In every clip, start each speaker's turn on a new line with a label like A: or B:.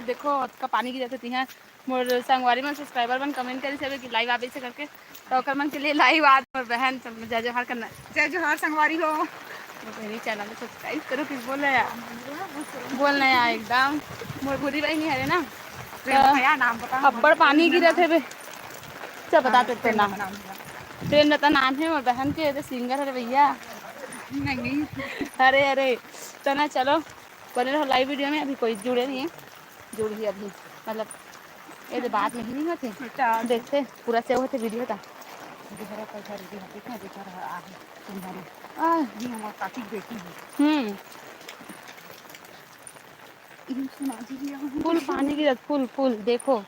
A: देखो का पानी की जैसे हैं मोर संगवारी में सब्सक्राइबर मन कमेंट करी से कि लाइव आवे से करके तो ओकर मन के लिए लाइव आज मोर बहन सब जय जोहार करना।
B: जय जोहार संगवारी हो।
A: मेरी चैनल को सब्सक्राइब करो कि बोल रहे यार एकदम मोर बुरी बहनी है ना
B: तो नाम बता
A: अब्बड़ पानी गिरे थे बे सब
B: हाँ,
A: बताते तो नाम ट्रेन का नाम है और बहन के सिंगर है भैया।
B: नहीं
A: अरे अरे तो ना चलो बने रहो लाइव वीडियो में। अभी कोई जुड़े नहीं है, जुड़ी अभी मतलब ये बात नहीं होते देखते पूरा सेव होते वीडियो था।
B: काफी बेटी
A: फुल पानी की फुल फुल देखो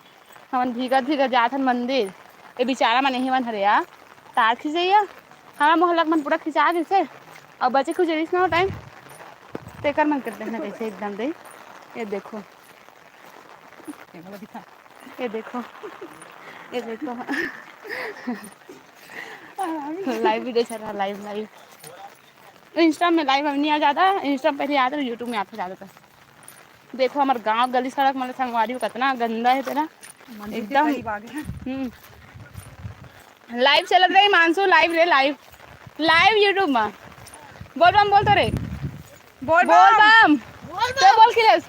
A: हम भीगत भीगत जात हन मंदिर। ये बेचारा मन नहीं मन हरे यार तार खिंचैया हमारा मोहल्ला मन पूरा खिंचा जैसे और बचे कुछ जरिस ना टाइम तेकर मन करते हैं कैसे एकदम दे। ये देखो ये देखो ये देखो लाइव वीडियो चल रहा लाइव लाइव इंस्टा में लाइव अब नहीं आ जाता। इंस्टा पहले आता है यूट्यूब में आता ज़्यादातर। देखो हमारे गांव गली सड़क मतलब संगवारी कितना गंदा है तेरा एकदम। लाइव चल रही मानसू लाइव रे लाइव लाइव यूट्यूब में बोल बम बोल तो रे बोल बम तो बोल खिलेस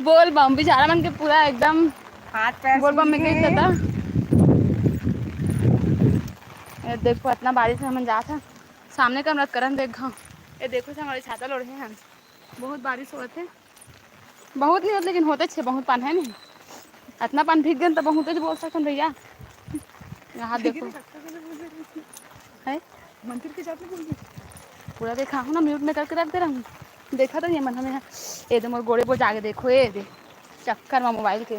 A: बोल बम बेचारा मन के पूरा एकदम
B: हाथ पैर
A: बोल बम में गई था। ये देखो इतना बारिश में हम जाता सामने का मत करन देख घाव ये देखो से हमारे छाता लोड़े हैं बहुत बारिश होते थे बहुत नहीं होते लेकिन होते छे बहुत पान है नहीं इतना पान भीग गए तो बहुत बोल सकते भैया। यहाँ देखो है
B: मंदिर के जाते
A: पूरा देखा हूँ ना म्यूट में करके रख दे रहा हूँ देखा तो ये मन हमें ये दे मोर गोड़े पर जाके देखो ये दे चक्कर में मोबाइल के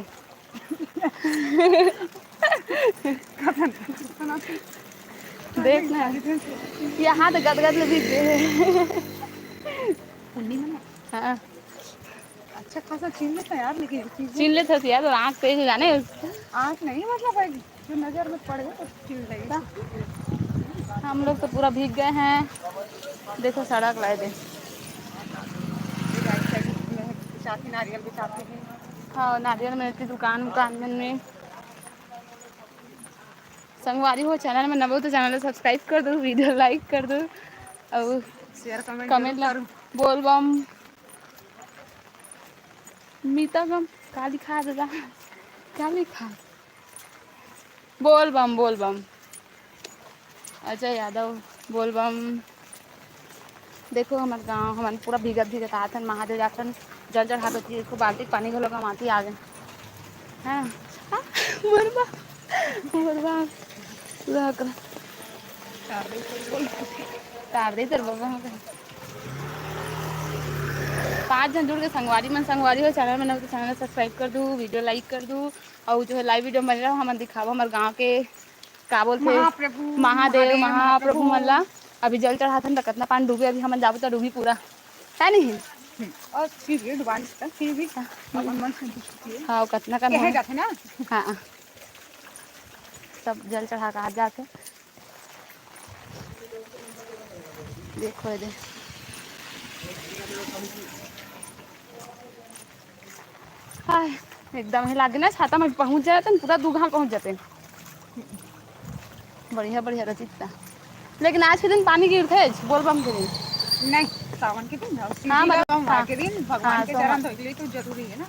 A: देखना यहाँ तो गदगद में भीग गए। हाँ
B: अच्छा खासा छीन लेता यार लेकिन
A: छीन लेते थे यार तो आँख तेज जाने
B: आँख नहीं मतलब जो नजर में पड़ गए तो छीन लेगी।
A: हम लोग तो पूरा भीग गए हैं। देखो सड़क लाए दे
B: नारियल बिछाते हैं।
A: हाँ नारियल मिलती दुकान उकान में संगवारी हो चैनल में नबो तो चैनल सब्सक्राइब कर दो वीडियो लाइक कर दो और
B: शेयर
A: कमेंट ला बोल बम मीता गम का लिखा दादा क्या लिखा बोल बम अजय यादव बोल बम। देखो हमारे गांव हमारे पूरा भीगत भीगत आथन महादेव जाथन जल चढ़ा होती है बाल्टी पानी घलो का माती आ गए है मुरबा मुरबा पूरा तार दे तेरे बाबा 5 जन जुड़ के संगवारी मन संगवारी हो चैनल में तो चैनल सब्सक्राइब कर दूँ वीडियो लाइक कर दूँ और जो है लाइव वीडियो बन रहा हम दिखावा हमारे गाँव के का बोलते महादेव महाप्रभु मल्ला अभी जल चढ़ा था कितना पानी डूबे अभी हम जाबो तो डूबी पूरा है नहीं
B: और फिर भी
A: हाँ कितना का
B: ना
A: हाँ सब जल चढ़ा कर आ जाते देखो ये हाँ एकदम ही लागे ना छाता में पहुँच जाए तो पूरा दूघा पहुँच जाते बढ़िया बढ़िया रचिता लेकिन आज के दिन पानी गिरते बोल बम के दिन
B: नहीं सावन के दिन
A: हाँ
B: सोमवार के दिन भगवान के चरण धोने के लिए तो जरूरी है ना।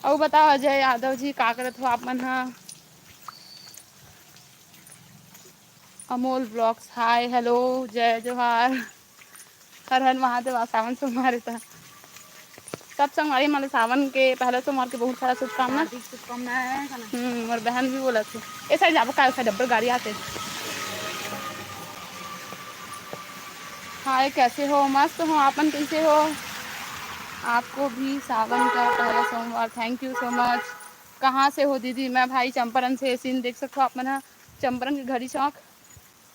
A: और बताओ अजय यादव जी का करत हो आप मन हाँ अमोल ब्लॉग्स हाय हेलो जय जोहार हर हर महादेव सावन सोमवार था सब संगवारी मतलब सावन के पहले सोमवार के बहुत सारा शुभकामनाएं और बहन भी बोला थी ये साइड जाबो का डब्बर गाड़ी आते हाय कैसे हो मस्त हो आपन कैसे हो आपको भी सावन का पहला सोमवार थैंक यू सो मच। कहाँ से हो दीदी मैं भाई चंपारण से सीन देख सकते हो आप मन चंपारण के घड़ी चौक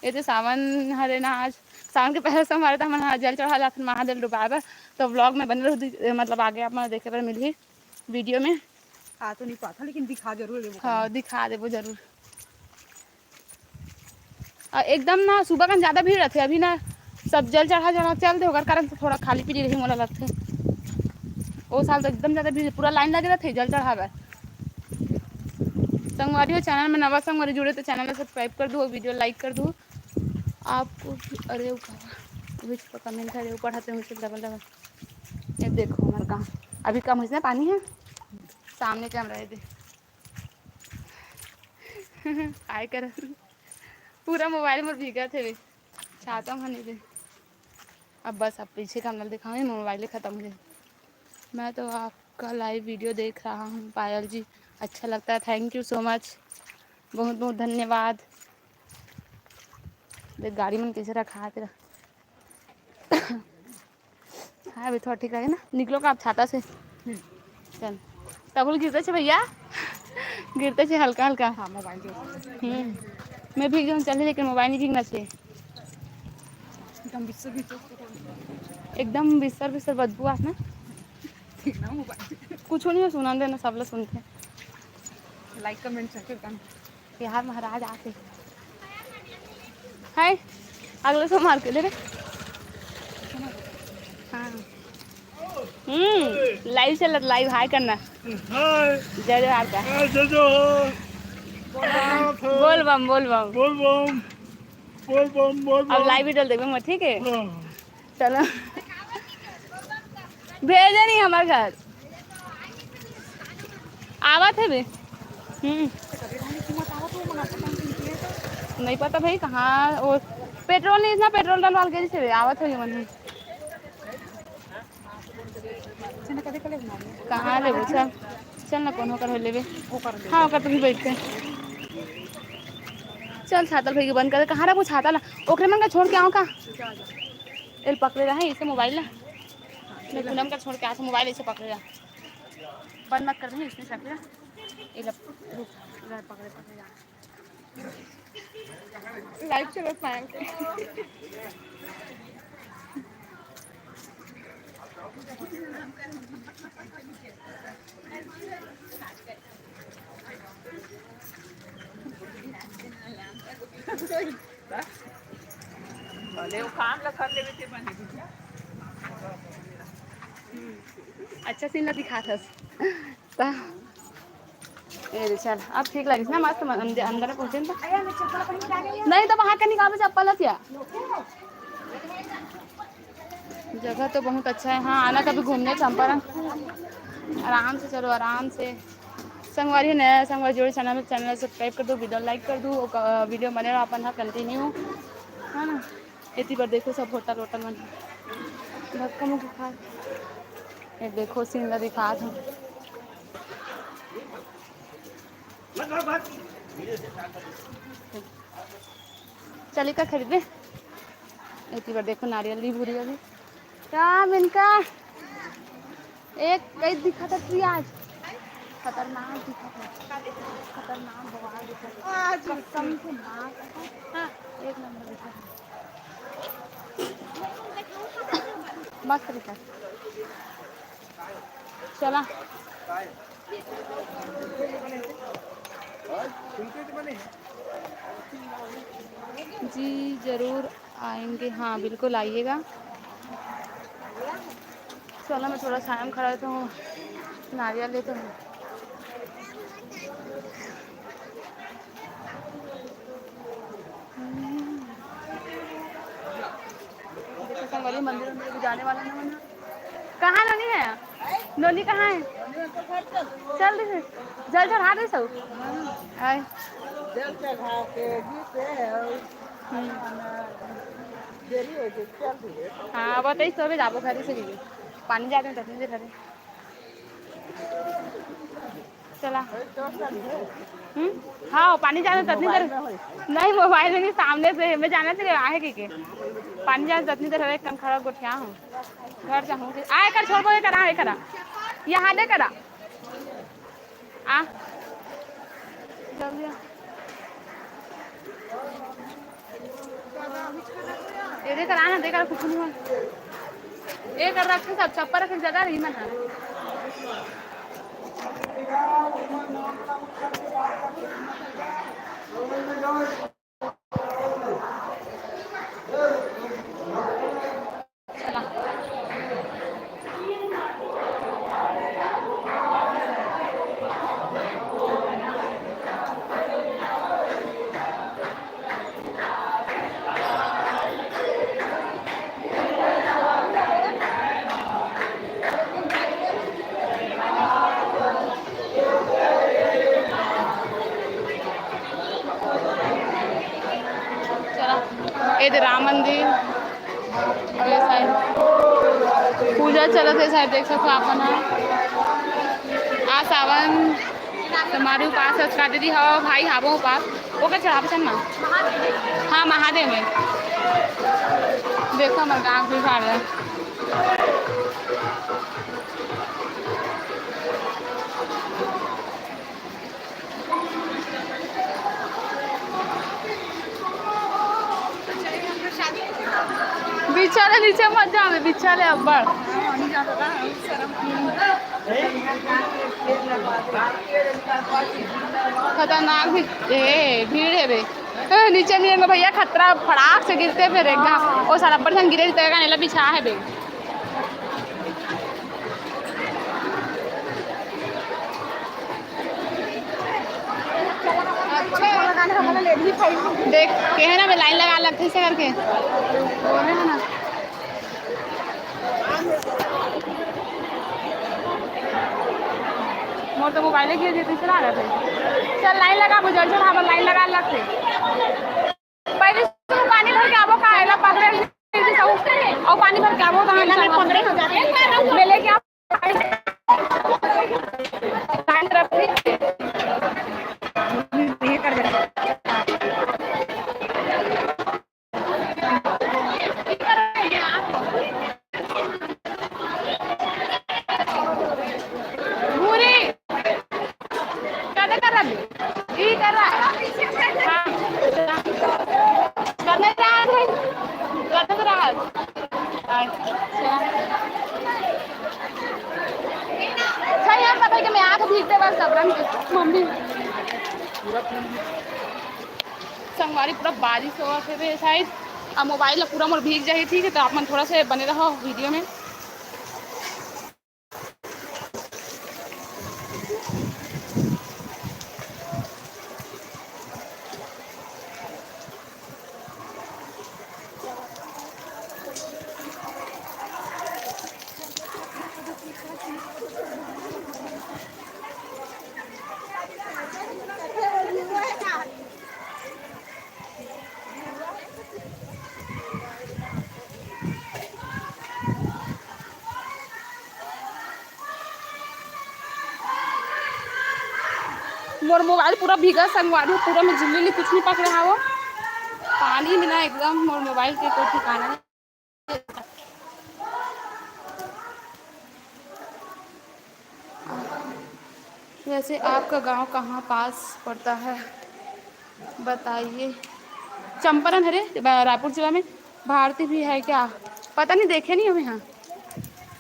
A: ये तो सावन हरे ना आज सावन के पहले सोमवार था मन जल चढ़ा जाते महादेव डुबाए तो व्लॉग में बन रहे मतलब आगे आप मन देखे पर मिली वीडियो में
B: आ तो नहीं पाता लेकिन दिखा जरूर दे
A: हाँ दिखा दे वो जरूर एकदम ना सुबह का ज़्यादा भीड़ रहती है अभी ना सब जल चढ़ा चढ़ा चलते होगा कारण से थोड़ा खाली पीली रही मोला लगते वो साल तो एकदम ज़्यादा भीड़, पूरा लाइन लगे थे जल चढ़ावा। संगवारी हो चैनल में नवा संगवारी जुड़े तो चैनल सब्सक्राइब कर दो, वीडियो लाइक कर दो आपको। अरे कमेंट है पढ़ाते हैं डबल डबल। ये देखो हमारे काम अभी कम इसमें पानी है, सामने कैमरा है दे आय कर पूरा मोबाइल में भीगा थे छाता नहीं दे। अब बस अब पीछे का नल दिखाऊँ, मोबाइल ख़त्म हो जाए। मैं तो आपका लाइव वीडियो देख रहा हूँ पायल जी, अच्छा लगता है, थैंक यू सो मच, बहुत बहुत धन्यवाद। देख गाड़ी में कैसे रखा है तेरा हाँ अभी थोड़ा ठीक है ना, निकलो का आप छाता से। चल तबुल गिरते छे भैया गिरते छे हल्का हल्का।
B: हाँ मोबाइल
A: मैं भीग जाऊँ चलिए, लेकिन मोबाइल नहीं भीगना चाहिए।
B: एकदम बिस्तर
A: एकदम बिस्तर बिस्तर बदबू आप ना
B: ना मोबाइल
A: कुछ नहीं है, सुना देना सब लोग सुनते हैं।
B: लाइक कमेंट शेयर कर
A: बिहार महाराज आते है अगले से मार के ले रहे। हाँ लाइव चल लाइव हाय करना। जय जोहार का बोल बम बोल बम
C: बोल बम बोल बम बोल
A: अब
C: बम।
A: लाइव वीडियो देवे मैं, ठीक है चलो भेजे नहीं हमारे घर आवा थे भी नहीं पता भाई कहाँ वो पेट्रोल नहीं, इतना पेट्रोल डलवाल के से आवत है मन कहाँ ले चल चल ना कौन होकर ले हाँ होकर तुम बैठ के चल छाता भैया बंद कर, कहाँ रखो छाता ना ओखरे मन का छोड़ के आओ का एल पकड़े रहा है इसे मोबाइल ना मैं पूनम का छोड़ के आते मोबाइल इसे पकड़े रहा, बंद मत कर दें इसमें रख रहा पकड़े पकड़े लाइव चलो पाए अच्छा सीन दिखा था चल अब ठीक लगी ना मस्त अंदर पहुंचे नहीं तो वहाँ का निकाल चप्पल क्या जगह तो बहुत अच्छा है। हाँ आना कभी घूमने चंपारण आराम से चलो आराम से। संगवारी नया संगवारी जोड़े चैनल सब्सक्राइब कर दो, वीडियो लाइक कर दो, वीडियो बने रहो अपन कंटिन्यू है ना। इतनी बार देखो सब होटल वोटल बन धक्का मुक्की खा ये देखो सीन दिखा था चलिए का खरीदे। इतनी बार देखो नारियल ली भूरी वाली क्या इनका एक कई दिखा था प्रियाज खतरनाक दिखा था, खतरनाक बवाल दिखा था कसम से माँ हाँ एक नंबर दिखा था मस्त दिखा चला जी ज़रूर आएंगे, हाँ बिल्कुल आइएगा। चलो मैं थोड़ा शाम खड़ा रहता हूँ नारियल लेते हूँ। संगवारी मंदिर में जाने वाला ना बना कहाँ नोनी है, नोनी कहाँ है चल दे जल चढ़ा दे सब
B: जल चढ़ा के
A: हाँ बताइए सब जाबो घर से पानी जाते हैं तभी घर चला हाँ पानी जाने ततनी देर नहीं मोबाइल में सामने से मैं जाना चाहिए आहे के पानी जाने ततनी देर एक कम खड़ा गोठिया हूँ घर चाहूँ आए कर छोड़ को करा है करा यहाँ दे करा आ चल दिया ये दे कर आना दे कर कुछ नहीं हो एक कर रखे सब चप्पल रखे जगह रही मैं इधर राम मंदिर और ये साइड पूजा चलत है शायद देख सकते हो आप ना। आ सावन तुम्हारे उपास का दीदी हो भाई हाबो उपास वो क्या चढ़ा चल ना। हाँ महादेव में देखो हमारे गाँव भी खा रहे हैं। बिछाले नीचे मत जाओ बिछाले अब्बड़ खतरनाक भी भीड़ है बे नीचे मिलेंगे भैया खतरा फड़ाक से गिरते फिर एकदम वो सारा अब्बड़ संग गिरे नेला बिछा है बे। देख के है ना मैं लाइन लगा लगते से करके बोले है ना। मोर तो मोबाइल गिर देती चला रहे थे। चल लाइन लगा मुझे हम लाइन लगा लगते पहले पानी भर के आवो का आएला पकड़े और पानी भर के आवो कहां पकड़े हो जाते मैं लेके मम्मी संगवारी पूरा बारिश हो फिर शायद अब मोबाइल पूरा मोर भीग जाए ठीक है तो आप मन थोड़ा सा बने रहो वीडियो में। मोर मोबाइल पूरा भीगा संगवारी पूरा में झिल्ली कुछ नहीं पक रहा वो पानी में ना एकदम मोर मोबाइल के कोई ठिकाना नहीं। वैसे आपका गांव कहाँ पास पड़ता है बताइए। चंपारण हरे रायपुर जिला में भारती भी है क्या पता नहीं देखे नहीं हमें यहाँ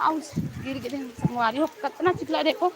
A: आउस गिर गिरे संगवारी हो कितना चिखला देखो